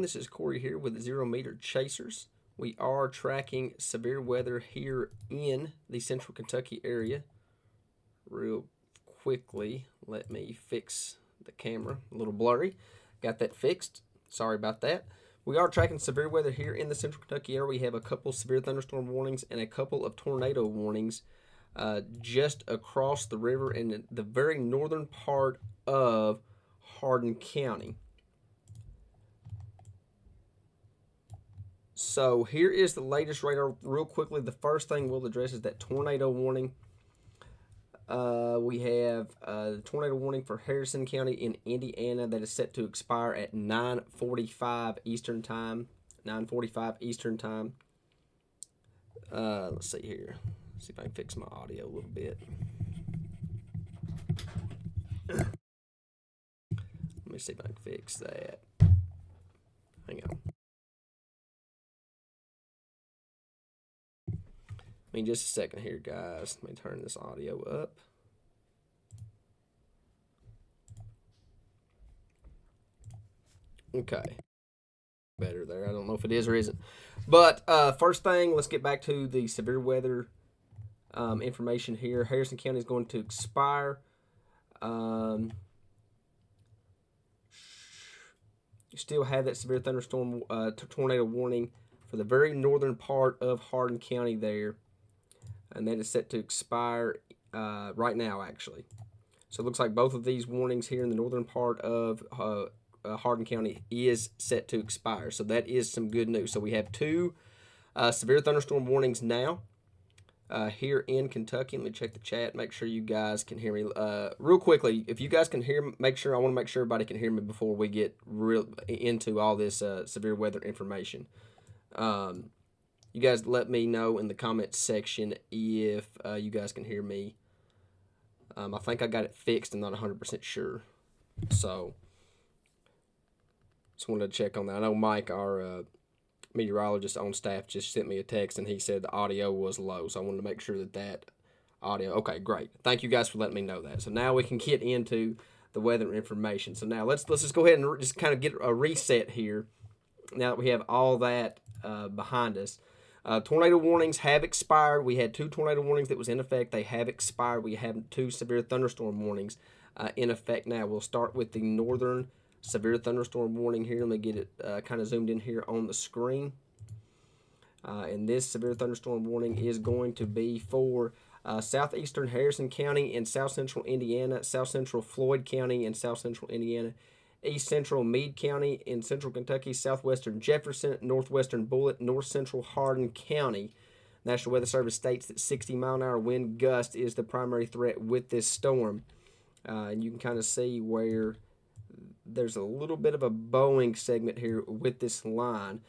everyone. This is Corey here with Zero Meter Chasers. We are tracking severe weather here in the central Kentucky area. Real quickly, let me fix the camera. A little blurry. Got that fixed. Sorry about that. We are tracking severe weather here in the central Kentucky area. We have a couple severe thunderstorm warnings and a couple of tornado warnings just across the river in the very northern part of Hardin County. So here is the latest radar. Real quickly, the first thing we'll address is that tornado warning. We have the tornado warning for Harrison County in Indiana that is set to expire at 9:45 Eastern Time. 9:45 Eastern Time. Let's see here. See if I can fix my audio a little bit. Let me see if I can fix that. Hang on. I mean, just a second here, guys. Let me turn this audio up. Okay. Better there. I don't know if it is or isn't. But first thing, let's get back to the severe weather information here. Harrison County is going to expire. You still have that severe thunderstorm tornado warning for the very northern part of Hardin County there. And that is set to expire right now, actually. So it looks like both of these warnings here in the northern part of Hardin County is set to expire. So that is some good news. So we have two severe thunderstorm warnings now here in Kentucky. Let me check the chat, make sure you guys can hear me. Real quickly, if you guys can hear me, I want to make sure everybody can hear me before we get real into all this severe weather information. You guys let me know in the comments section if you guys can hear me. I think I got it fixed. I'm not 100% sure. So, just wanted to check on that. I know Mike, our meteorologist on staff, just sent me a text and he said the audio was low. So, I wanted to make sure that audio... Okay, great. Thank you guys for letting me know that. So, now we can get into the weather information. So, now let's just go ahead and just kind of get a reset here. Now that we have all that behind us. Tornado warnings have expired. We had two tornado warnings that was in effect. They have expired. We have two severe thunderstorm warnings in effect now. We'll start with the northern severe thunderstorm warning here. Let me get it kind of zoomed in here on the screen. And this severe thunderstorm warning is going to be for southeastern Harrison County and south central Indiana, south central Floyd County and south central Indiana, east central Meade County in central Kentucky, southwestern Jefferson, northwestern Bullitt, north central Hardin County. National Weather Service states that 60-mile-an-hour wind gust is the primary threat with this storm. And you can kind of see where there's a little bit of a bowing segment here with this line.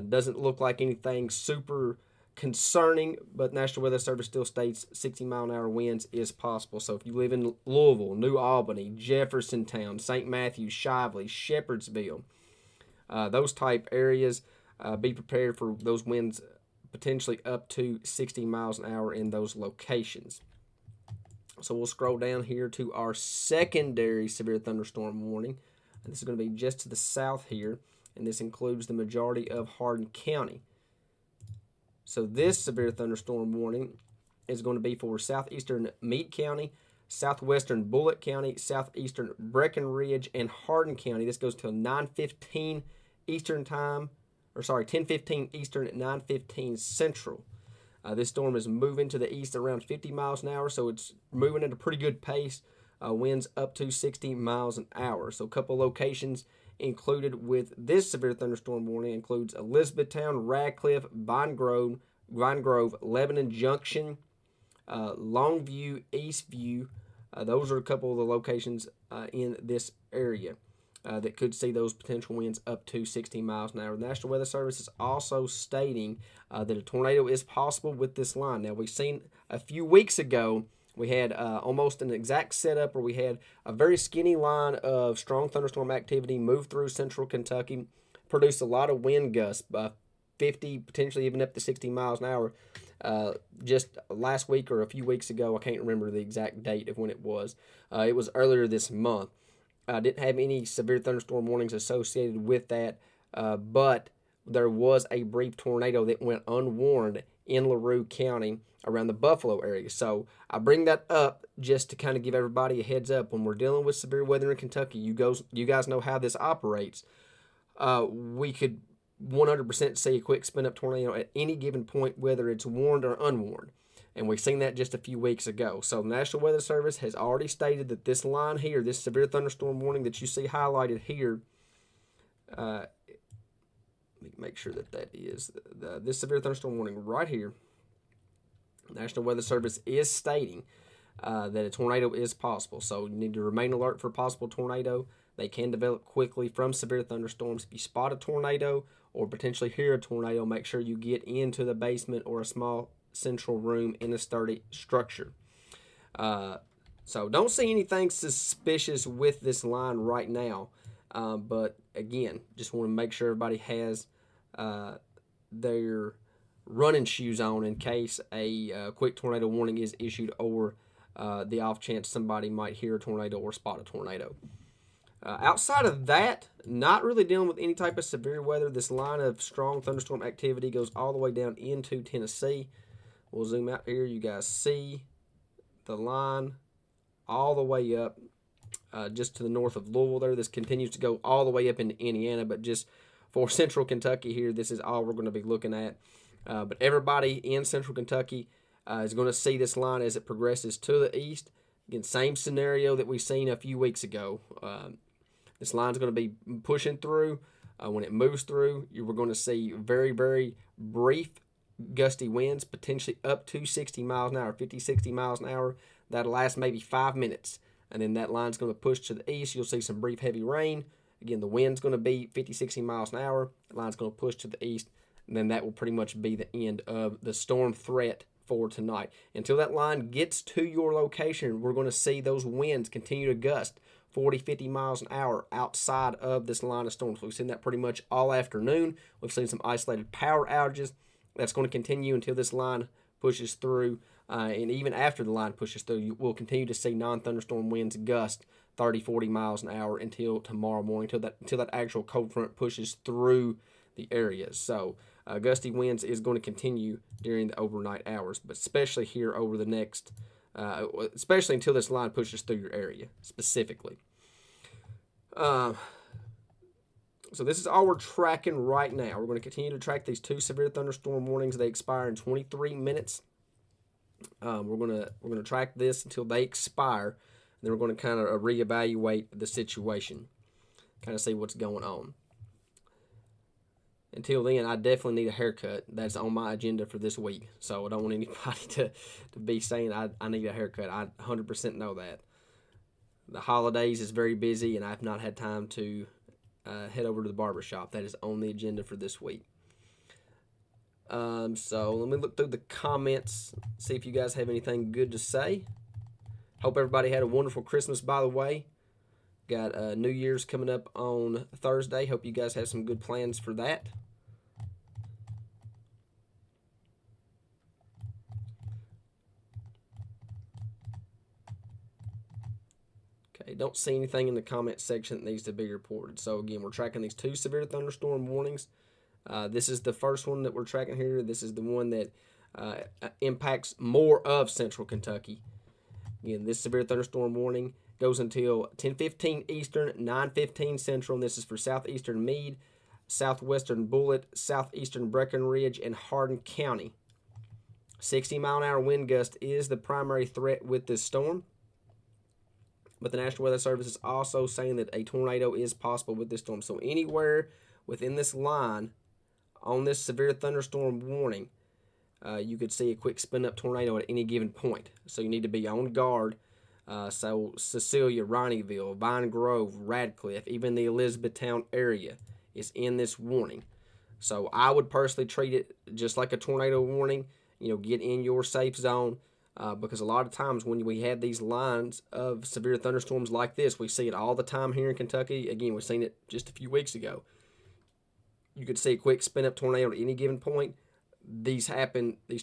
Doesn't look like anything super concerning, but National Weather Service still states 60-mile-an-hour winds is possible. So if you live in Louisville, New Albany, Jeffersontown, St. Matthews, Shively, Shepherdsville, those type areas, be prepared for those winds potentially up to 60 miles an hour in those locations. So we'll scroll down here to our secondary severe thunderstorm warning. And this is going to be just to the south here, and this includes the majority of Hardin County. So this severe thunderstorm warning is going to be for southeastern Meade County, southwestern Bullitt County, southeastern Breckenridge, and Hardin County. This goes till 9:15 Eastern Time, 10:15 Eastern at 9:15 Central. This storm is moving to the east around 50 miles an hour, so it's moving at a pretty good pace. Winds up to 60 miles an hour. So a couple locations included with this severe thunderstorm warning includes Elizabethtown, Radcliffe, Vine Grove, Lebanon Junction, Longview, Eastview. Those are a couple of the locations in this area that could see those potential winds up to 60 miles an hour. The National Weather Service is also stating that a tornado is possible with this line. Now, we've seen a few weeks ago, we had almost an exact setup where we had a very skinny line of strong thunderstorm activity move through central Kentucky, produced a lot of wind gusts, 50, potentially even up to 60 miles an hour. Just last week or a few weeks ago, I can't remember the exact date of when it was. It was earlier this month. Didn't have any severe thunderstorm warnings associated with that but there was a brief tornado that went unwarned in LaRue County around the Buffalo area. So I bring that up just to kind of give everybody a heads up. When we're dealing with severe weather in Kentucky, you guys know how this operates. We could 100% see a quick spin up tornado at any given point, whether it's warned or unwarned. And we've seen that just a few weeks ago. So the National Weather Service has already stated that this line here, this severe thunderstorm warning that you see highlighted here, let me make sure that is this severe thunderstorm warning right here. National Weather Service is stating that a tornado is possible. So you need to remain alert for a possible tornado. They can develop quickly from severe thunderstorms. If you spot a tornado or potentially hear a tornado, make sure you get into the basement or a small central room in a sturdy structure. So don't see anything suspicious with this line right now. But again, just want to make sure everybody has their running shoes on in case a quick tornado warning is issued, or the off chance somebody might hear a tornado or spot a tornado. Outside of that, not really dealing with any type of severe weather. This line of strong thunderstorm activity goes all the way down into Tennessee. We'll zoom out here. You guys see the line all the way up just to the north of Louisville there. This continues to go all the way up into Indiana, but just for central Kentucky here, this is all we're going to be looking at. But everybody in central Kentucky is going to see this line as it progresses to the east. Again, same scenario that we've seen a few weeks ago. This line's going to be pushing through. When it moves through, we're going to see very, very brief gusty winds, potentially up to 60 miles an hour, 50, 60 miles an hour. That'll last maybe 5 minutes. And then that line's going to push to the east. You'll see some brief heavy rain. Again, the wind's going to be 50, 60 miles an hour. The line's going to push to the east. And then that will pretty much be the end of the storm threat for tonight. Until that line gets to your location, we're going to see those winds continue to gust 40, 50 miles an hour outside of this line of storms. We've seen that pretty much all afternoon. We've seen some isolated power outages. That's going to continue until this line pushes through. And even after the line pushes through, we'll continue to see non-thunderstorm winds gust 30, 40 miles an hour until tomorrow morning, until that actual cold front pushes through the areas. So gusty winds is going to continue during the overnight hours, but especially here over the next, especially until this line pushes through your area specifically. So this is all we're tracking right now. We're going to continue to track these two severe thunderstorm warnings. They expire in 23 minutes. We're gonna track this until they expire. And then we're going to kind of reevaluate the situation, kind of see what's going on. Until then, I definitely need a haircut. That's on my agenda for this week. So I don't want anybody to be saying I need a haircut. I 100% know that. The holidays is very busy, and I've not had time to head over to the barber shop. That is on the agenda for this week. So let me look through the comments, see if you guys have anything good to say. Hope everybody had a wonderful Christmas, by the way. Got New Year's coming up on Thursday. Hope you guys have some good plans for that. Okay, don't see anything in the comment section that needs to be reported. So again, we're tracking these two severe thunderstorm warnings. This is the first one that we're tracking here. This is the one that impacts more of central Kentucky. Again, this severe thunderstorm warning goes until 10:15 Eastern, 9:15 Central, and this is for southeastern Meade, southwestern Bullitt, southeastern Breckenridge, and Hardin County. 60-mile-an-hour wind gust is the primary threat with this storm, but the National Weather Service is also saying that a tornado is possible with this storm. So anywhere within this line on this severe thunderstorm warning, you could see a quick spin-up tornado at any given point. So you need to be on guard. So Cecilia, Ronnieville, Vine Grove, Radcliffe, even the Elizabethtown area is in this warning. So I would personally treat it just like a tornado warning. Get in your safe zone, because a lot of times when we have these lines of severe thunderstorms like this, we see it all the time here in Kentucky. Again, we've seen it just a few weeks ago. You could see a quick spin-up tornado at any given point. These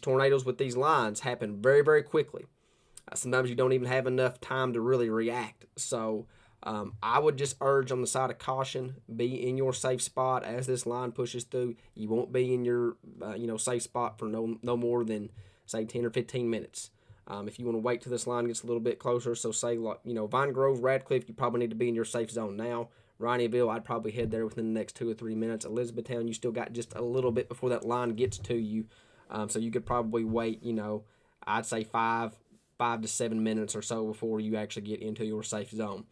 tornadoes with these lines happen very, very quickly. Sometimes you don't even have enough time to really react. So I would just urge on the side of caution, be in your safe spot as this line pushes through. You won't be in your safe spot for no more than say 10 or 15 minutes. If you want to wait till this line gets a little bit closer, so say like Vine Grove, Radcliffe, you probably need to be in your safe zone now. Rineyville, I'd probably head there within the next 2 or 3 minutes. Elizabethtown, you still got just a little bit before that line gets to you, so you could probably wait. I'd say 5 to 7 minutes or so before you actually get into your safe zone.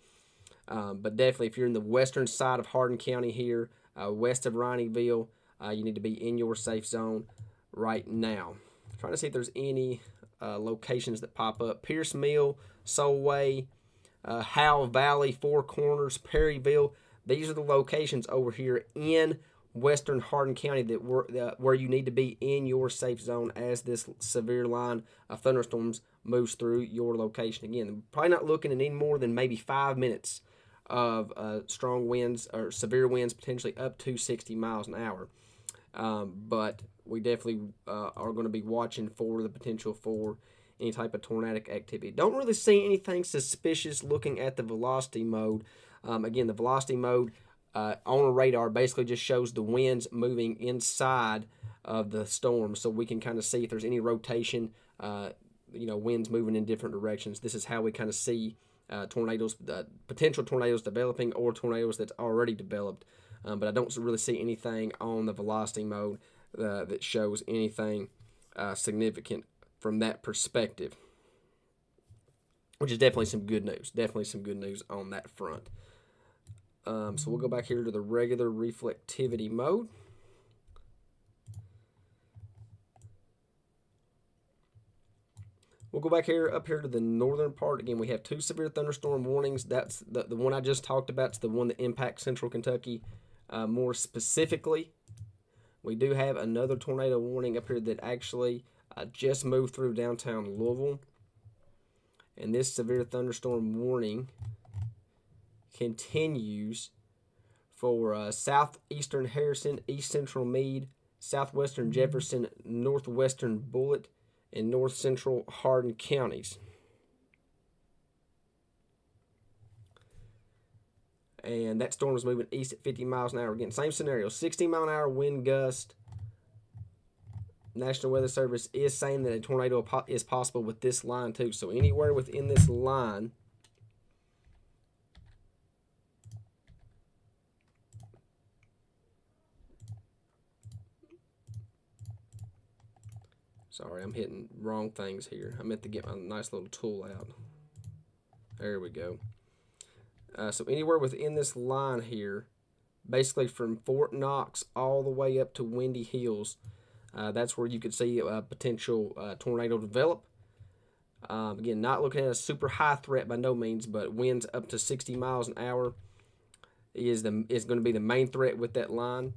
But definitely, if you're in the western side of Hardin County here, west of Rineyville, you need to be in your safe zone right now. I'm trying to see if there's any locations that pop up. Pierce Mill, Solway, Howell Valley, Four Corners, Perryville. These are the locations over here in western Hardin County where you need to be in your safe zone as this severe line of thunderstorms moves through your location. Again, probably not looking at any more than maybe 5 minutes of strong winds or severe winds, potentially up to 60 miles an hour. But we definitely are going to be watching for the potential for any type of tornadic activity. Don't really see anything suspicious looking at the velocity mode. Again, the velocity mode on a radar basically just shows the winds moving inside of the storm, so we can kind of see if there's any rotation, winds moving in different directions. This is how we kind of see tornadoes, potential tornadoes developing or tornadoes that's already developed. But I don't really see anything on the velocity mode that shows anything significant from that perspective, which is definitely some good news. Definitely some good news on that front. So we'll go back here to the regular reflectivity mode. We'll go back up here to the northern part. Again, we have 2 severe thunderstorm warnings. That's the one I just talked about. It's the one that impacts central Kentucky more specifically. We do have another tornado warning up here that actually just moved through downtown Louisville. And this severe thunderstorm warning continues for southeastern Harrison, east central Meade, southwestern Jefferson, northwestern Bullitt, and north central Hardin counties. And that storm is moving east at 50 miles an hour. Again, same scenario, 60 mile an hour wind gust. National Weather Service is saying that a tornado is possible with this line too. So anywhere within this line, sorry, I'm hitting wrong things here. I meant to get my nice little tool out. There we go. So anywhere within this line here, basically from Fort Knox all the way up to Windy Hills, that's where you could see a potential tornado develop. Again, not looking at a super high threat by no means, but winds up to 60 miles an hour is going to be the main threat with that line.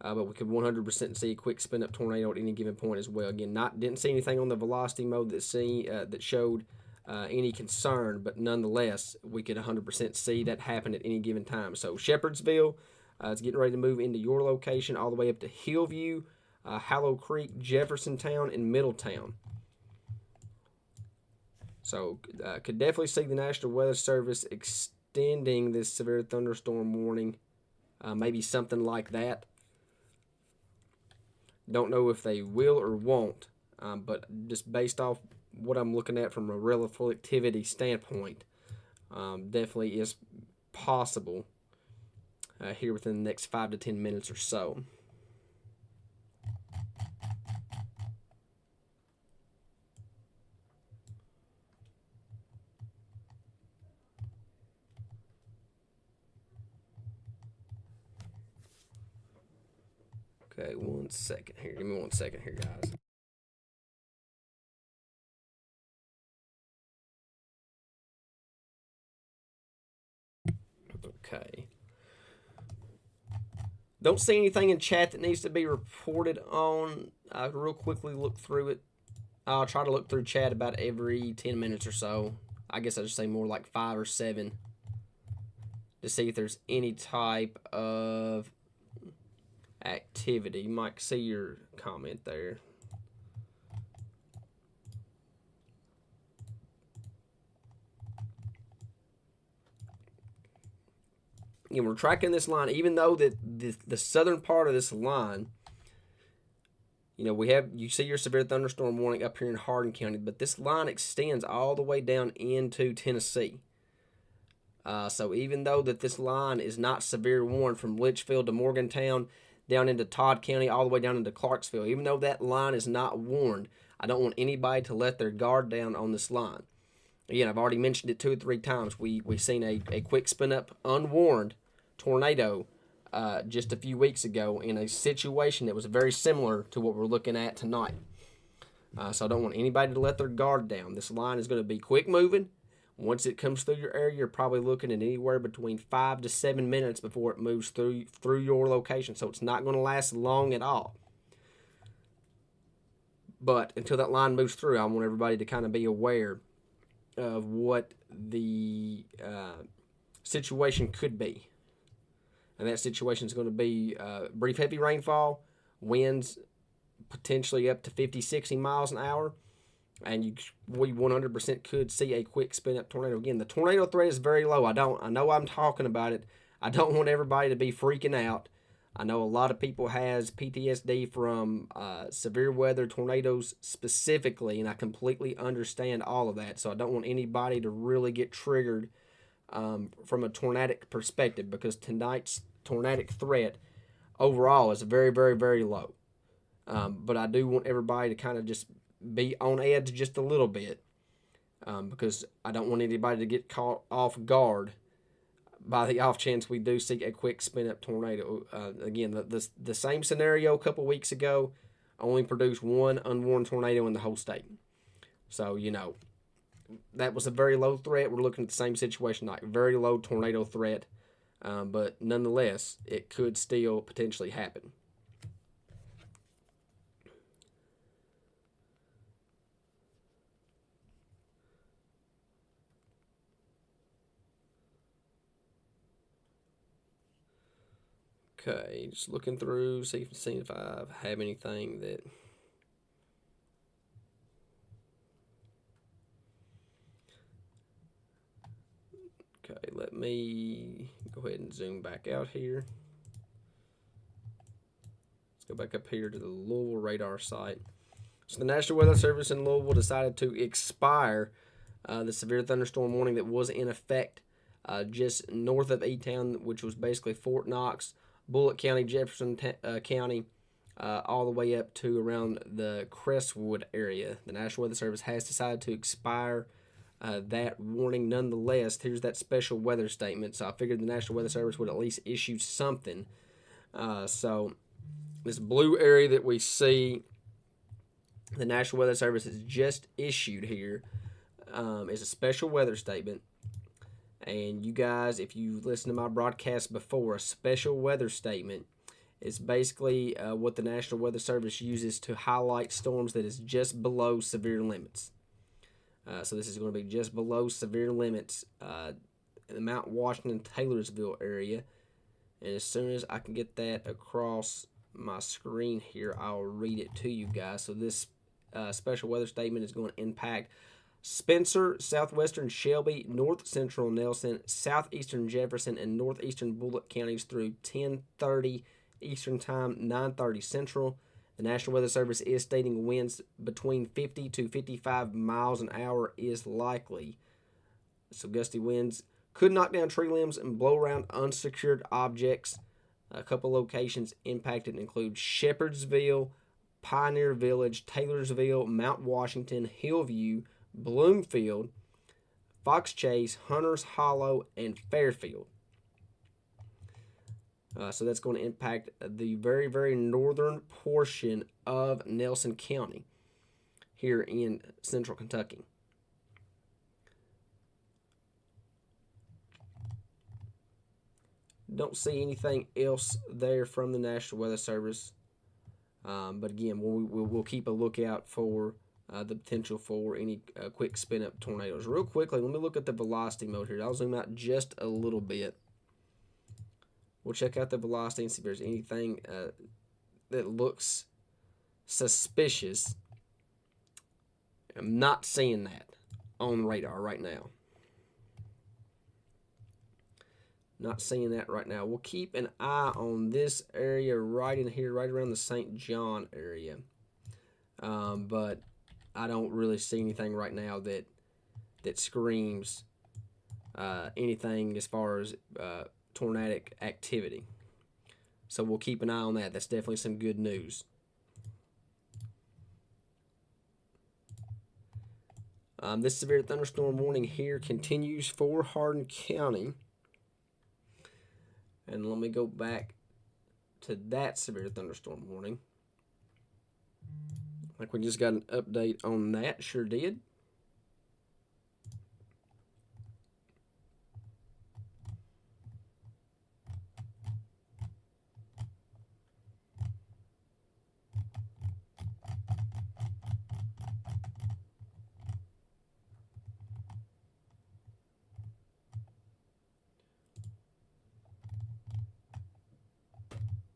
But we could 100% see a quick spin up tornado at any given point as well. Again, didn't see anything on the velocity mode that showed any concern, but nonetheless, we could 100% see that happen at any given time. So Shepherdsville is getting ready to move into your location all the way up to Hillview, Hollow Creek, Jeffersontown, and Middletown. So could definitely see the National Weather Service extending this severe thunderstorm warning, maybe something like that. Don't know if they will or won't, but just based off what I'm looking at from a relativity standpoint, definitely is possible here within the next 5 to 10 minutes or so. Okay, 1 second here. Give me 1 second here, guys. Okay. Don't see anything in chat that needs to be reported on. I'll real quickly look through it. I'll try to look through chat about every 10 minutes or so. I guess I'll just say more like 5 or 7 to see if there's any type of activity. Mike, see your comment there. Again, we're tracking this line, even though that the southern part of this line, you know, you see your severe thunderstorm warning up here in Hardin County, but this line extends all the way down into Tennessee. So even though that this line is not severe warned from Litchfield to Morgantown, down into Todd County, all the way down into Clarksville, even though that line is not warned, I don't want anybody to let their guard down on this line. Again, I've already mentioned it 2 or 3 times. We've seen a quick spin up unwarned tornado just a few weeks ago in a situation that was very similar to what we're looking at tonight. So I don't want anybody to let their guard down. This line is going to be quick moving. Once it comes through your area, you're probably looking at anywhere between 5 to 7 minutes before it moves through your location. So it's not going to last long at all. But until that line moves through, I want everybody to kind of be aware of what the situation could be. And that situation is going to be brief heavy rainfall, winds potentially up to 50, 60 miles an hour, and we 100% could see a quick spin-up tornado. Again, the tornado threat is very low. I know I'm talking about it. I don't want everybody to be freaking out. I know a lot of people has PTSD from severe weather, tornadoes specifically, and I completely understand all of that. So I don't want anybody to really get triggered from a tornadic perspective, because tonight's tornadic threat overall is very, very, very low. But I do want everybody to kind of just be on edge just a little bit, because I don't want anybody to get caught off guard by the off chance we do see a quick spin up tornado. Again, the same scenario a couple weeks ago only produced one unwarned tornado in the whole state. So, you know, that was a very low threat. We're looking at the same situation, like very low tornado threat, but nonetheless, it could still potentially happen. Okay, just looking through, see if I have anything that. Okay, let me go ahead and zoom back out here. Let's go back up here to the Louisville radar site. So the National Weather Service in Louisville decided to expire the severe thunderstorm warning that was in effect just north of E-Town, which was basically Fort Knox, Bullitt County, Jefferson County, all the way up to around the Crestwood area. The National Weather Service has decided to expire that warning. Nonetheless, here's that special weather statement. So I figured the National Weather Service would at least issue something. So this blue area that we see, the National Weather Service has just issued here is a special weather statement. And you guys, if you listen to my broadcast before, a special weather statement is basically what the National Weather Service uses to highlight storms that is just below severe limits. So this is going to be just below severe limits in the Mount Washington, Taylorsville area. And as soon as I can get that across my screen here, I'll read it to you guys. So this special weather statement is going to impact Spencer, southwestern Shelby, north central Nelson, southeastern Jefferson, and northeastern Bullitt counties through 10:30 Eastern Time, 9:30 Central. The National Weather Service is stating winds between 50 to 55 miles an hour is likely. So gusty winds could knock down tree limbs and blow around unsecured objects. A couple locations impacted include Shepherdsville, Pioneer Village, Taylorsville, Mount Washington, Hillview, Bloomfield, Fox Chase, Hunters Hollow, and Fairfield. So that's going to impact the very, very northern portion of Nelson County here in central Kentucky. Don't see anything else there from the National Weather Service. But again, we'll keep a lookout for the potential for any quick spin-up tornadoes. Real quickly, let me look at the velocity mode here. I'll zoom out just a little bit. We'll check out the velocity and see if there's anything that looks suspicious. I'm not seeing that on radar right now. Not seeing that right now. We'll keep an eye on this area right in here, right around the St. John area. But I don't really see anything right now that screams anything as far as tornadic activity. So we'll keep an eye on that. That's definitely some good news. This severe thunderstorm warning here continues for Hardin County. And let me go back to that severe thunderstorm warning. Like we just got an update on that. Sure did.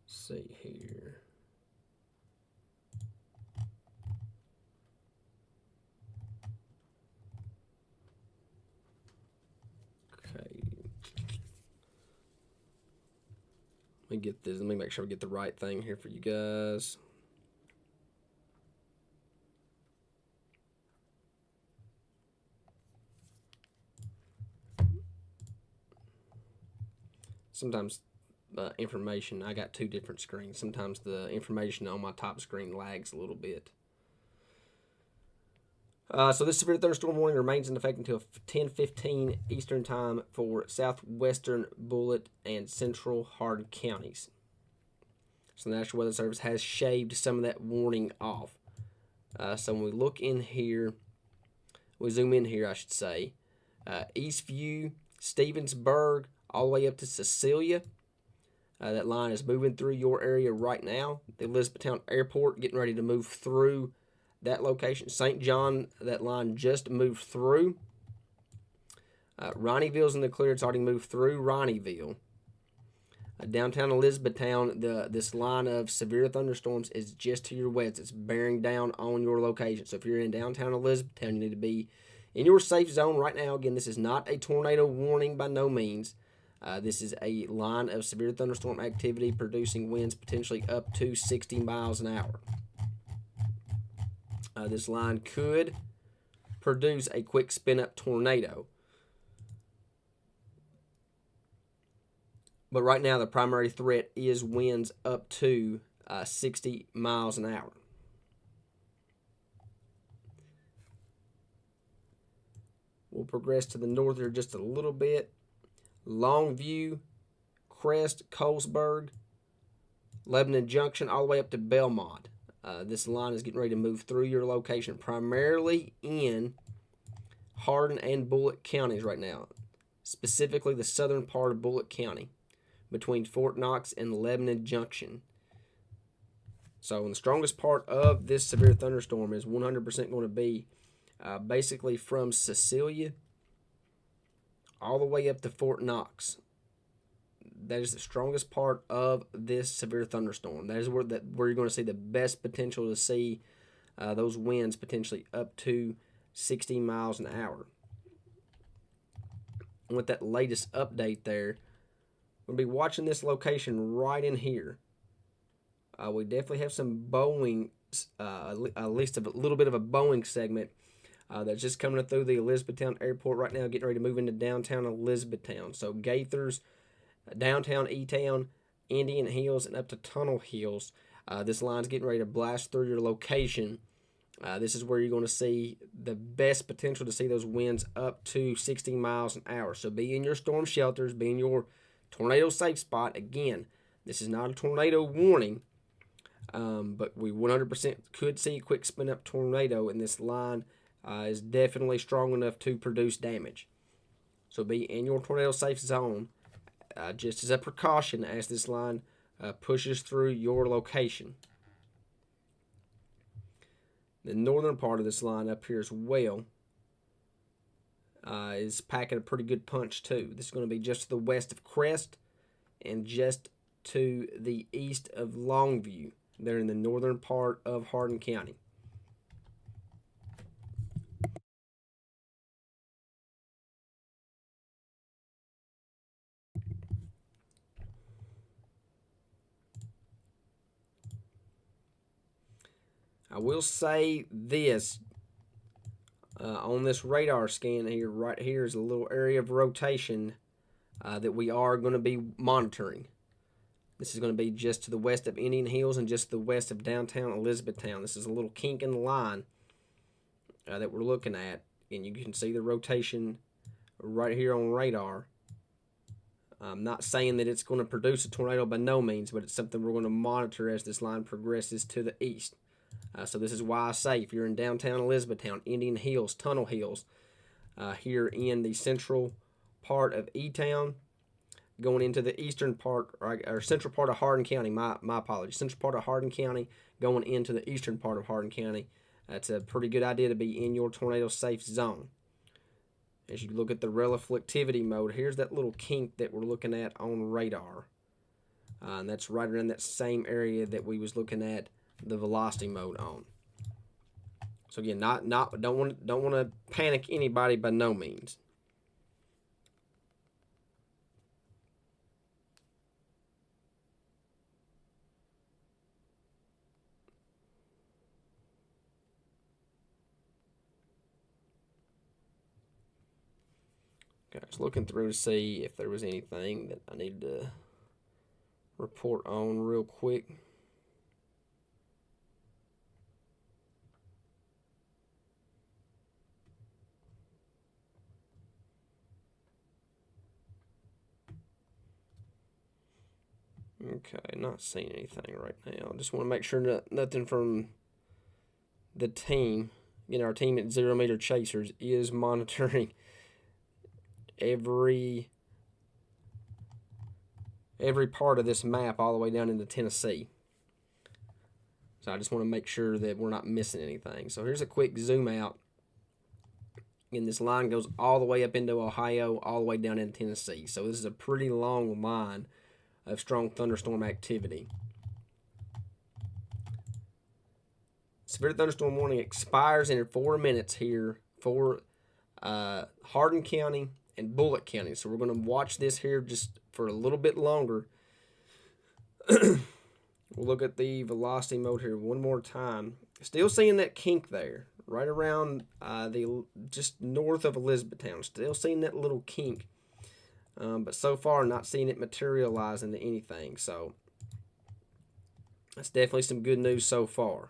See here. Okay. Let me get this. Let me make sure we get the right thing here for you guys. Sometimes information, I got two different screens. Sometimes the information on my top screen lags a little bit. So this severe thunderstorm warning remains in effect until 10:15 Eastern Time for southwestern Bullitt and central Hardin counties. So the National Weather Service has shaved some of that warning off. So when we look in here, we zoom in here, I should say, Eastview, Stevensburg, all the way up to Cecilia. That line is moving through your area right now. The Elizabethtown Airport getting ready to move through that location. St. John, that line just moved through. Ronnieville's in the clear. It's already moved through Ronnieville. Downtown Elizabethtown, this line of severe thunderstorms is just to your west. It's bearing down on your location. So if you're in downtown Elizabethtown, you need to be in your safe zone right now. Again, this is not a tornado warning by no means. This is a line of severe thunderstorm activity producing winds potentially up to 60 miles an hour. This line could produce a quick spin-up tornado. But right now, the primary threat is winds up to 60 miles an hour. We'll progress to the north here just a little bit. Longview, Crest, Colesburg, Lebanon Junction, all the way up to Belmont. This line is getting ready to move through your location, primarily in Hardin and Bullitt counties right now, specifically the southern part of Bullitt County, between Fort Knox and Lebanon Junction. So the strongest part of this severe thunderstorm is 100% going to be basically from Cecilia all the way up to Fort Knox. That is the strongest part of this severe thunderstorm. That is where you're going to see the best potential to see those winds potentially up to 60 miles an hour. And with that latest update there, we'll be watching this location right in here. We definitely have some Boeing, at least a little bit of a Boeing segment that's just coming through the Elizabethtown Airport right now, getting ready to move into downtown Elizabethtown. So Gaithers, downtown E-Town, Indian Hills, and up to Tunnel Hills. This line's getting ready to blast through your location. This is where you're going to see the best potential to see those winds up to 60 miles an hour. So be in your storm shelters, be in your tornado safe spot. Again, this is not a tornado warning, but we 100% could see a quick spin up tornado, and this line is definitely strong enough to produce damage. So be in your tornado safe zone, just as a precaution as this line pushes through your location. The northern part of this line up here as well is packing a pretty good punch too. This is going to be just to the west of Crest and just to the east of Longview. They're in the northern part of Hardin County. I will say this. On this radar scan here, right here is a little area of rotation that we are going to be monitoring. This is going to be just to the west of Indian Hills and just to the west of downtown Elizabethtown. This is a little kink in the line that we're looking at. And you can see the rotation right here on radar. I'm not saying that it's going to produce a tornado by no means, but it's something we're going to monitor as this line progresses to the east. So this is why I say if you're in downtown Elizabethtown, Indian Hills, Tunnel Hills, here in the central part of E-Town, going into the eastern part, or central part of Hardin County, my apologies, central part of Hardin County, going into the eastern part of Hardin County, that's a pretty good idea to be in your tornado safe zone. As you look at the reflectivity mode, here's that little kink that we're looking at on radar. And that's right around that same area that we was looking at the velocity mode on. So again, don't want to panic anybody by no means. Okay, I was looking through to see if there was anything that I needed to report on real quick. Okay, not seeing anything right now. I just want to make sure nothing from the team, our team at Zero Meter Chasers is monitoring every part of this map all the way down into Tennessee. So I just want to make sure that we're not missing anything. So here's a quick zoom out. And this line goes all the way up into Ohio, all the way down into Tennessee. So this is a pretty long line of strong thunderstorm activity. Severe thunderstorm warning expires in 4 minutes here for Hardin County and Bullitt County. So we're going to watch this here just for a little bit longer. We'll look at the velocity mode here one more time. Still seeing that kink there, right around just north of Elizabethtown. Still seeing that little kink. But so far, not seeing it materialize into anything. So that's definitely some good news so far.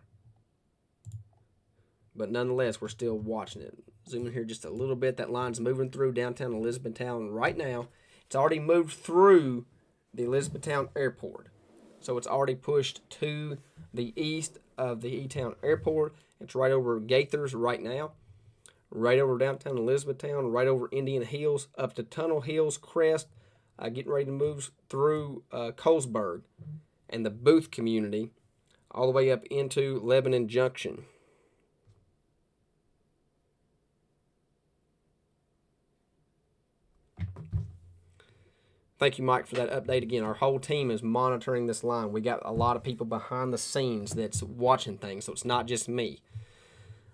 But nonetheless, we're still watching it. Zooming here just a little bit. That line's moving through downtown Elizabethtown right now. It's already moved through the Elizabethtown Airport. So it's already pushed to the east of the E-Town Airport. It's right over Gaithers right now. Right over downtown Elizabethtown, right over Indian Hills, up to Tunnel Hills Crest, getting ready to move through Colesburg and the Booth community, all the way up into Lebanon Junction. Thank you, Mike, for that update again. Our whole team is monitoring this line. We got a lot of people behind the scenes that's watching things, so it's not just me.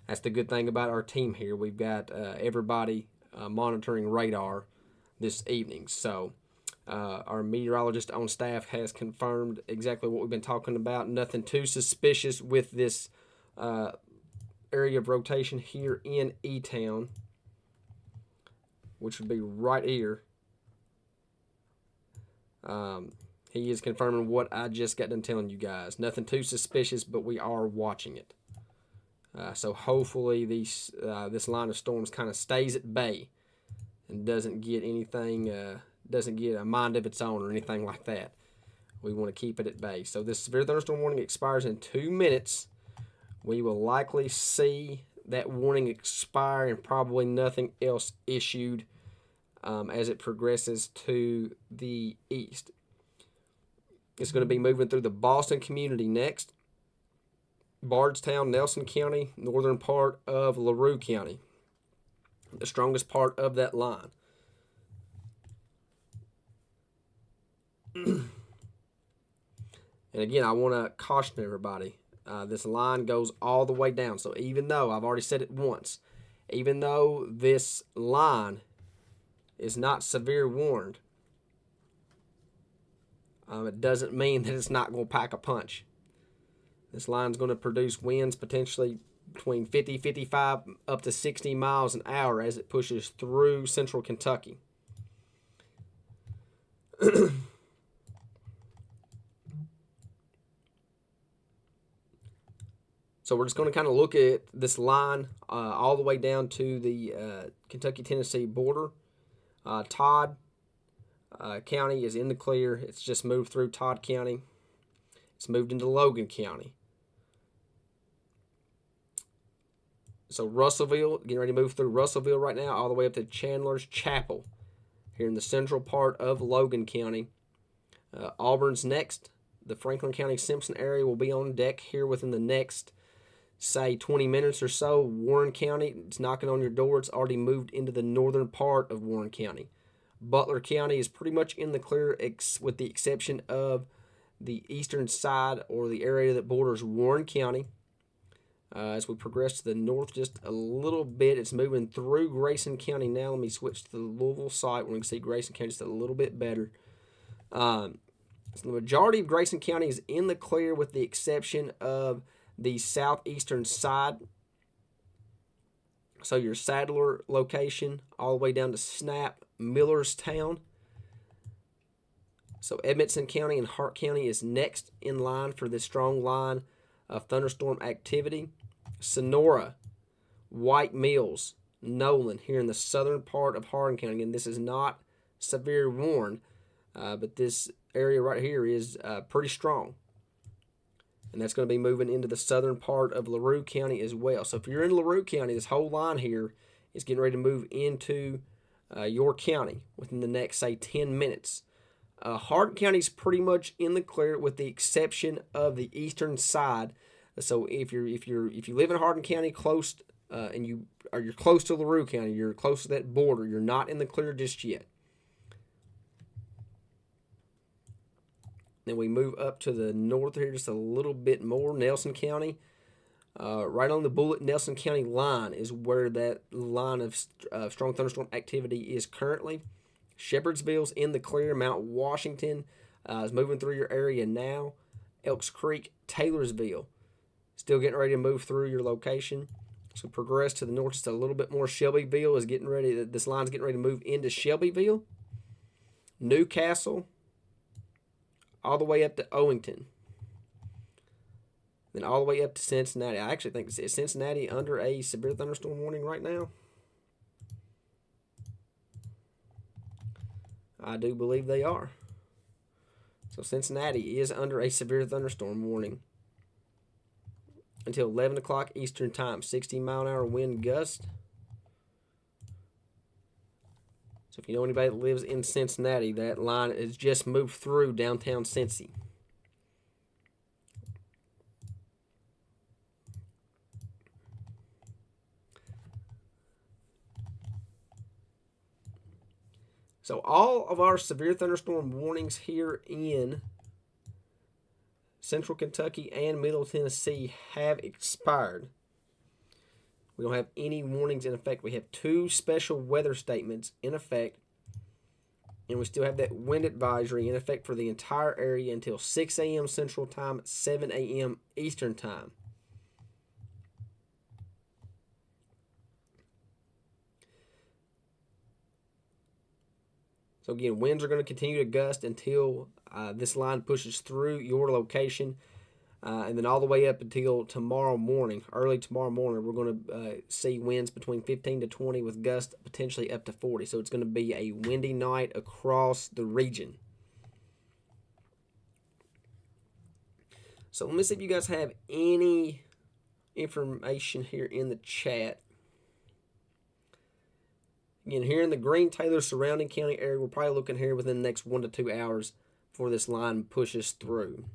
That's the good thing about our team here. We've got everybody monitoring radar this evening. So our meteorologist on staff has confirmed exactly what we've been talking about. Nothing too suspicious with this area of rotation here in E-Town, which would be right here. He is confirming what I just got done telling you guys. Nothing too suspicious, but we are watching it. So hopefully this line of storms kind of stays at bay and doesn't get anything, doesn't get a mind of its own or anything like that. We want to keep it at bay. So this severe thunderstorm warning expires in 2 minutes. We will likely see that warning expire and probably nothing else issued as it progresses to the east. It's going to be moving through the Boston community next. Bardstown, Nelson County, northern part of LaRue County. The strongest part of that line. And again, I want to caution everybody. This line goes all the way down. So even though, I've already said it once, even though this line is not severe warned, it doesn't mean that it's not going to pack a punch. This line's going to produce winds potentially between 50, 55, up to 60 miles an hour as it pushes through central Kentucky. So we're just going to kind of look at this line all the way down to the Kentucky-Tennessee border. Todd County is in the clear. It's just moved through Todd County. It's moved into Logan County. So Russellville, getting ready to move through Russellville right now, all the way up to Chandler's Chapel here in the central part of Logan County. Auburn's next. The Franklin County Simpson area will be on deck here within the next, say, 20 minutes or so. Warren County, it's knocking on your door. It's already moved into the northern part of Warren County. Butler County is pretty much in the clear with the exception of the eastern side or the area that borders Warren County. As we progress to the north just a little bit, it's moving through Grayson County now. Let me switch to the Louisville site where we can see Grayson County just a little bit better. So the majority of Grayson County is in the clear with the exception of the southeastern side. So your Sadler location all the way down to Snap, Millerstown. So Edmonson County and Hart County is next in line for this strong line of thunderstorm activity. Sonora, White Mills, Nolan here in the southern part of Hardin County. And this is not severe warned, but this area right here is pretty strong. And that's going to be moving into the southern part of LaRue County as well. So if you're in LaRue County, this whole line here is getting ready to move into your county within the next, say, 10 minutes. Hardin County is pretty much in the clear with the exception of the eastern side. So if you live in Hardin County close and you're close to LaRue County, you're close to that border, you're not in the clear just yet. Then we move up to the north here just a little bit more. Nelson County, right on the Bullitt Nelson County line is where that line of strong thunderstorm activity is currently. Shepherdsville's in the clear. Mount Washington is moving through your area now. Elks Creek, Taylorsville, still getting ready to move through your location. So progress to the north just a little bit more. Shelbyville is getting ready. This line's getting ready to move into Shelbyville. Newcastle, all the way up to Owington. Then all the way up to Cincinnati. I actually think is Cincinnati under a severe thunderstorm warning right now. I do believe they are. So Cincinnati is under a severe thunderstorm warning until 11 o'clock Eastern Time. 60-mile-an-hour wind gust. So if you know anybody that lives in Cincinnati, that line has just moved through downtown Cincy. So all of our severe thunderstorm warnings here in Central Kentucky and Middle Tennessee have expired. We don't have any warnings in effect. We have 2 special weather statements in effect, and we still have that wind advisory in effect for the entire area until 6 a.m. Central Time, 7 a.m. Eastern Time. So again, winds are going to continue to gust until this line pushes through your location. And then all the way up until tomorrow morning, early tomorrow morning, we're going to see winds between 15 to 20 with gusts potentially up to 40. So it's going to be a windy night across the region. So let me see if you guys have any information here in the chat. Again, here in the Green Taylor surrounding county area, we're probably looking here within the next 1 to 2 hours before this line pushes through.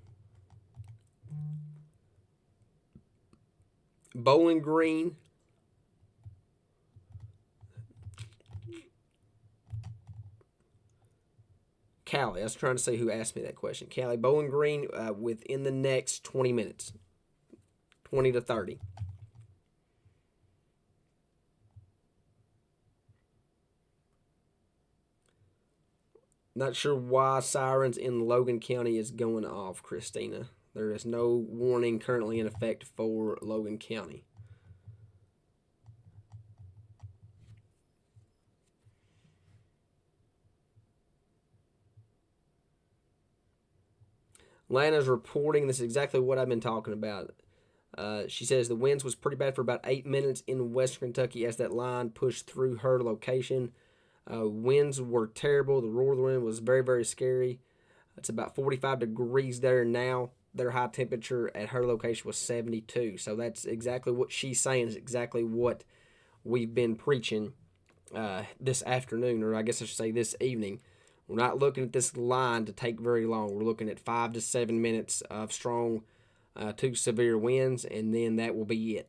Bowling Green, Callie. I was trying to see who asked me that question. Callie, Bowling Green within the next 20 minutes, 20 to 30. Not sure why sirens in Logan County is going off, Christina. There is no warning currently in effect for Logan County. Lana's reporting, this is exactly what I've been talking about. She says the winds was pretty bad for about 8 minutes in western Kentucky as that line pushed through her location. Winds were terrible. The roar of the wind was very, very scary. It's about 45 degrees there now. Their high temperature at her location was 72. So that's exactly what she's saying, is exactly what we've been preaching this afternoon, or I guess I should say this evening. We're not looking at this line to take very long. We're looking at 5 to 7 minutes of strong to severe winds, and then that will be it.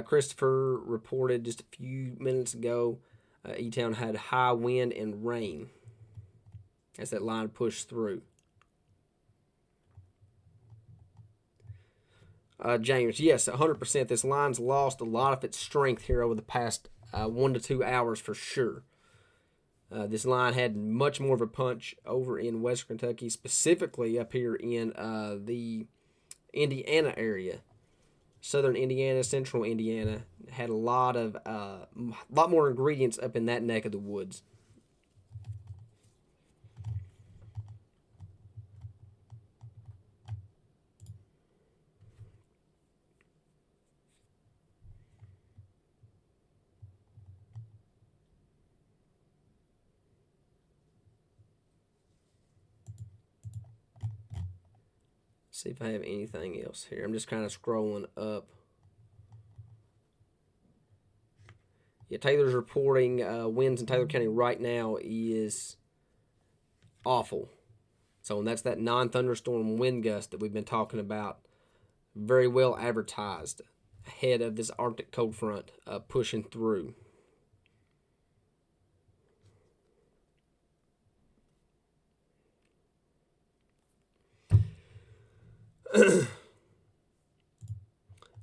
Christopher reported just a few minutes ago E-Town had high wind and rain as that line pushed through. James, yes, 100%. This line's lost a lot of its strength here over the past 1 to 2 hours for sure. This line had much more of a punch over in West Kentucky, specifically up here in the Indiana area. Southern Indiana, Central Indiana had a lot more ingredients up in that neck of the woods. See if I have anything else here. I'm just kind of scrolling up. Yeah, Taylor's reporting winds in Taylor County right now is awful. So, and that's that non-thunderstorm wind gust that we've been talking about. Very well advertised ahead of this Arctic cold front pushing through.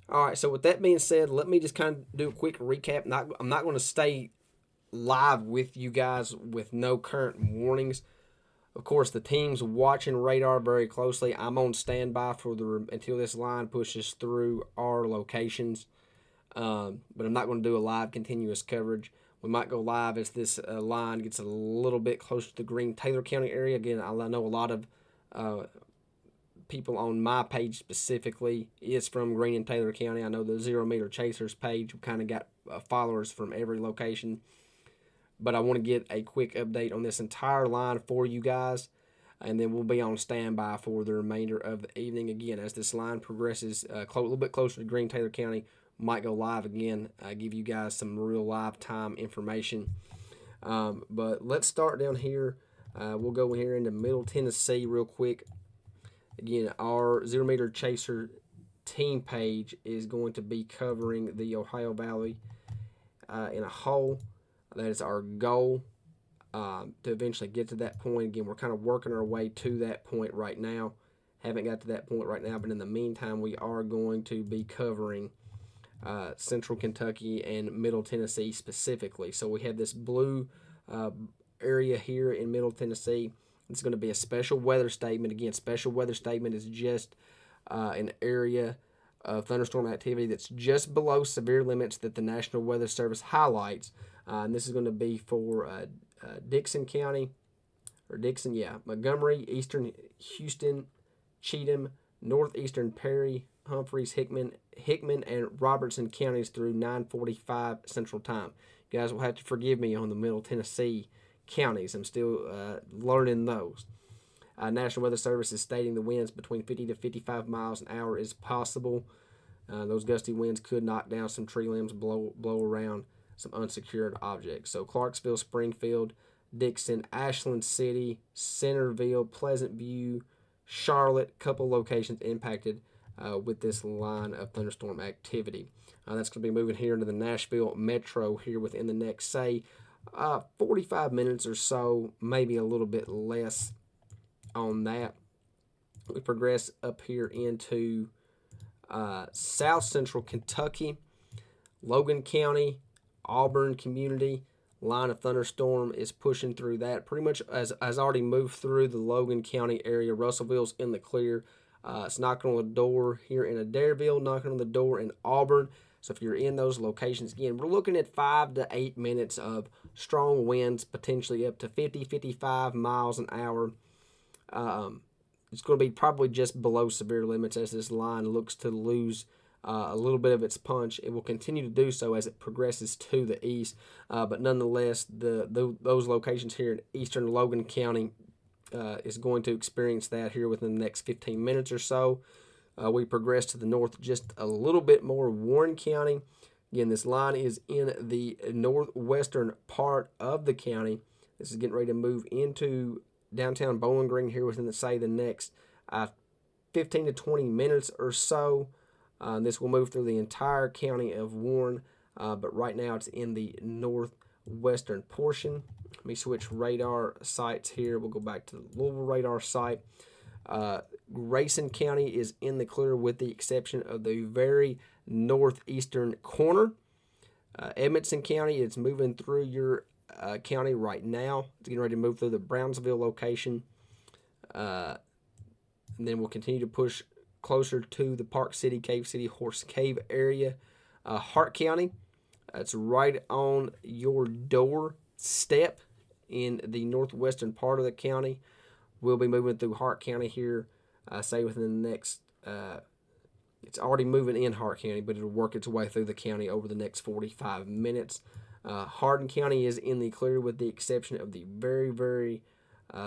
All right, so with that being said, let me just kind of do a quick recap. I'm not going to stay live with you guys with no current warnings. Of course, the team's watching radar very closely. I'm on standby until this line pushes through our locations, but I'm not going to do a live continuous coverage. We might go live as this line gets a little bit closer to the Green Taylor County area. Again, I know a lot of people on my page specifically is from Green and Taylor County. I know the 0 Meter Chasers page kind of got followers from every location. But I want to get a quick update on this entire line for you guys, and then we'll be on standby for the remainder of the evening. Again, as this line progresses a little bit closer to Green Taylor County, might go live again, give you guys some real live time information. But let's start down here. We'll go here into Middle Tennessee real quick. Again, our 0 Meter Chaser team page is going to be covering the Ohio Valley in a whole. That is our goal to eventually get to that point. Again, we're kind of working our way to that point right now. Haven't got to that point right now, but in the meantime, we are going to be covering Central Kentucky and Middle Tennessee specifically. So we have this blue area here in Middle Tennessee. It's going to be a special weather statement. Again, special weather statement is just an area of thunderstorm activity that's just below severe limits that the National Weather Service highlights. And this is going to be for Dixon County, Montgomery, Eastern Houston, Cheatham, Northeastern Perry, Humphreys, Hickman, and Robertson counties through 9:45 Central Time. You guys will have to forgive me on the Middle Tennessee counties. I'm still learning those. National Weather Service is stating the winds between 50 to 55 miles an hour is possible. Those gusty winds could knock down some tree limbs, blow around some unsecured objects. So Clarksville, Springfield, Dixon, Ashland City, Centerville, Pleasant View, Charlotte, couple locations impacted with this line of thunderstorm activity. That's going to be moving here into the Nashville metro here within the next, say, 45 minutes or so, maybe a little bit less on that. We progress up here into South Central Kentucky, Logan County, Auburn Community, line of thunderstorm is pushing through that. Pretty much has already moved through the Logan County area. Russellville's in the clear. It's knocking on the door here in Adairville, knocking on the door in Auburn. So if you're in those locations, again, we're looking at 5 to 8 minutes of strong winds, potentially up to 50, 55 miles an hour. It's going to be probably just below severe limits as this line looks to lose a little bit of its punch. It will continue to do so as it progresses to the east, but nonetheless, those locations here in eastern Logan County is going to experience that here within the next 15 minutes or so. We progress to the north just a little bit more. Warren County, again, this line is in the northwestern part of the county. This is getting ready to move into downtown Bowling Green here within the next 15 to 20 minutes or so. This will move through the entire county of Warren, but right now it's in the northwestern portion. Let me switch radar sites here. We'll go back to the Louisville radar site. Grayson County is in the clear with the exception of the very northeastern corner. Edmonson County is moving through your county right now. It's getting ready to move through the Brownsville location. And then we'll continue to push closer to the Park City, Cave City, Horse Cave area. Hart County, it's right on your doorstep in the northwestern part of the county. We'll be moving through Hart County here, say within the next, it's already moving in Hart County, but it'll work its way through the county over the next 45 minutes. Hardin County is in the clear with the exception of the very, very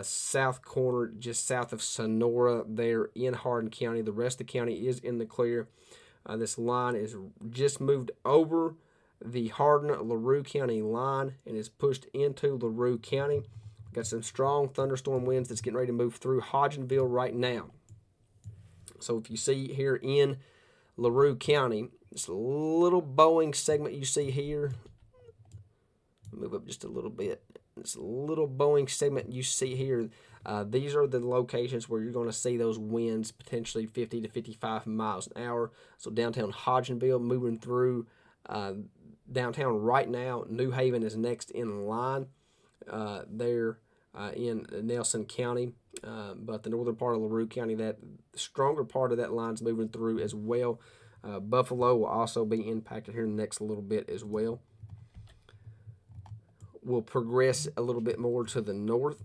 south corner, just south of Sonora there in Hardin County. The rest of the county is in the clear. This line is just moved over the Hardin-LaRue County line and is pushed into LaRue County. Got some strong thunderstorm winds that's getting ready to move through Hodgenville right now. So if you see here in LaRue County, this little Boeing segment you see here, move up just a little bit. This little Boeing segment you see here, these are the locations where you're going to see those winds potentially 50 to 55 miles an hour. So downtown Hodgenville moving through downtown right now. New Haven is next in line there in Nelson County. But the northern part of LaRue County, that stronger part of that line's moving through as well. Buffalo will also be impacted here in the next little bit as well. We'll progress a little bit more to the north.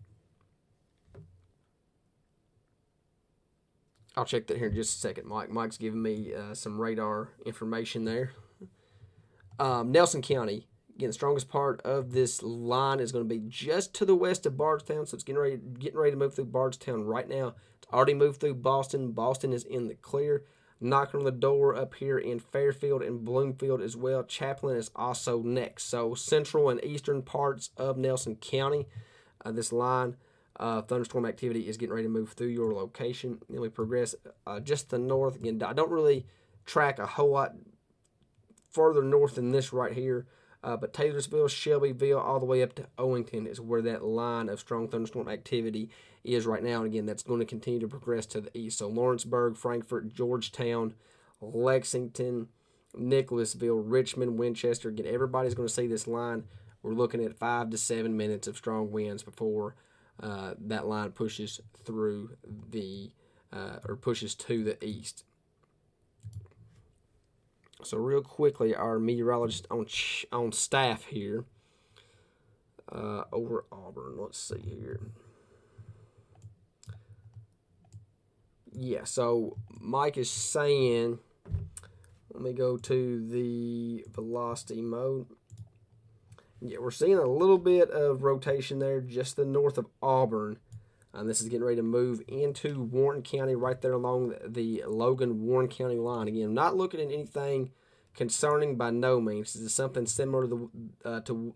I'll check that here in just a second, Mike. Mike's giving me some radar information there. Nelson County, again, the strongest part of this line is going to be just to the west of Bardstown, so it's getting ready to move through Bardstown right now. It's already moved through Boston. Boston is in the clear. Knocking on the door up here in Fairfield and Bloomfield as well. Chaplin is also next. So central and eastern parts of Nelson County, this line thunderstorm activity is getting ready to move through your location. Then we progress just to the north. Again, I don't really track a whole lot further north than this right here. But Taylorsville, Shelbyville, all the way up to Owington is where that line of strong thunderstorm activity is right now. And again, that's going to continue to progress to the east. So Lawrenceburg, Frankfort, Georgetown, Lexington, Nicholasville, Richmond, Winchester. Again, everybody's going to see this line. We're looking at 5 to 7 minutes of strong winds before that line pushes through the or pushes to the east. So real quickly, our meteorologist on staff here over Auburn. Let's see here. Yeah, so Mike is saying, let me go to the velocity mode. Yeah, we're seeing a little bit of rotation there just the north of Auburn. This is getting ready to move into Warren County right there along the Logan-Warren County line. Again, I'm not looking at anything concerning by no means. This is something similar to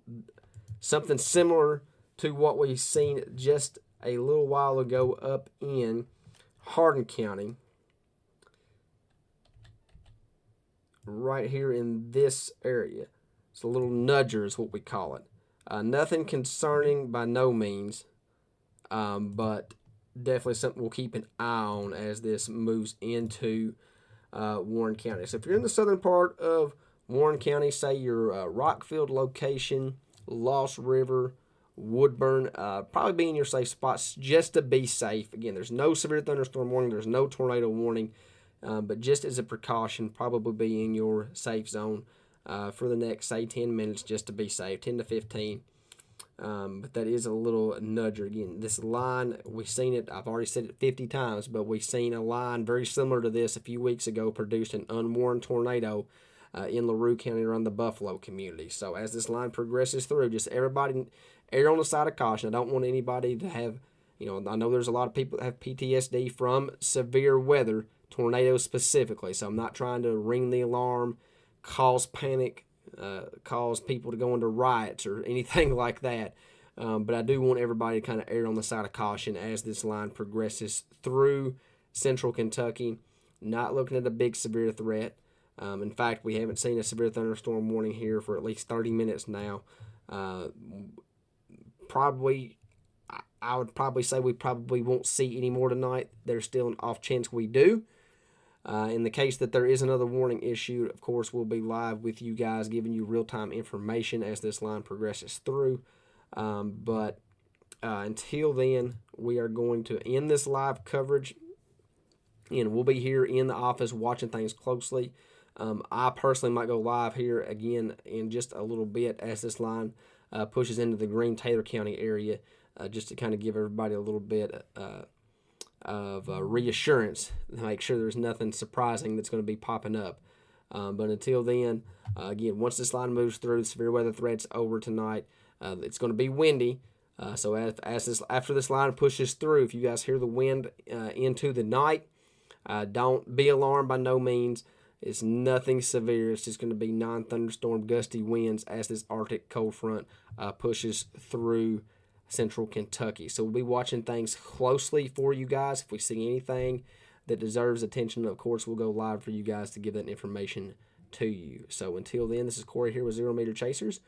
something similar to what we've seen just a little while ago up in Hardin County. Right here in this area. It's a little nudger is what we call it. Nothing concerning by no means. But definitely something we'll keep an eye on as this moves into Warren County. So if you're in the southern part of Warren County, say your Rockfield location, Lost River, Woodburn, probably be in your safe spots just to be safe. Again, there's no severe thunderstorm warning, there's no tornado warning, but just as a precaution, probably be in your safe zone for the next, say, 10 minutes just to be safe, 10 to 15. But that is a little nudger. Again, this line, we've seen it, I've already said it 50 times, but we've seen a line very similar to this a few weeks ago produced an unwarned tornado in LaRue County around the Buffalo community. So as this line progresses through, just everybody err on the side of caution. I don't want anybody to have, I know there's a lot of people that have PTSD from severe weather, tornadoes specifically. So I'm not trying to ring the alarm, cause panic, cause people to go into riots or anything like that. But I do want everybody to kind of err on the side of caution as this line progresses through central Kentucky. Not looking at a big severe threat. In fact, we haven't seen a severe thunderstorm warning here for at least 30 minutes now. I would probably say we probably won't see any more tonight. There's still an off chance we do. In the case that there is another warning issued, of course, we'll be live with you guys, giving you real-time information as this line progresses through. But until then, we are going to end this live coverage, and we'll be here in the office watching things closely. I personally might go live here again in just a little bit as this line pushes into the Greene-Taylor County area, just to kind of give everybody a little bit of reassurance to make sure there's nothing surprising that's going to be popping up. But until then, again, once this line moves through, the severe weather threat's over tonight. It's going to be windy. So after this line pushes through, if you guys hear the wind into the night, don't be alarmed by no means. It's nothing severe. It's just going to be non-thunderstorm gusty winds as this Arctic cold front pushes through central Kentucky. So we'll be watching things closely for you guys. If we see anything that deserves attention, of course, we'll go live for you guys to give that information to you. So until then, this is Corey here with Zero Meter Chasers.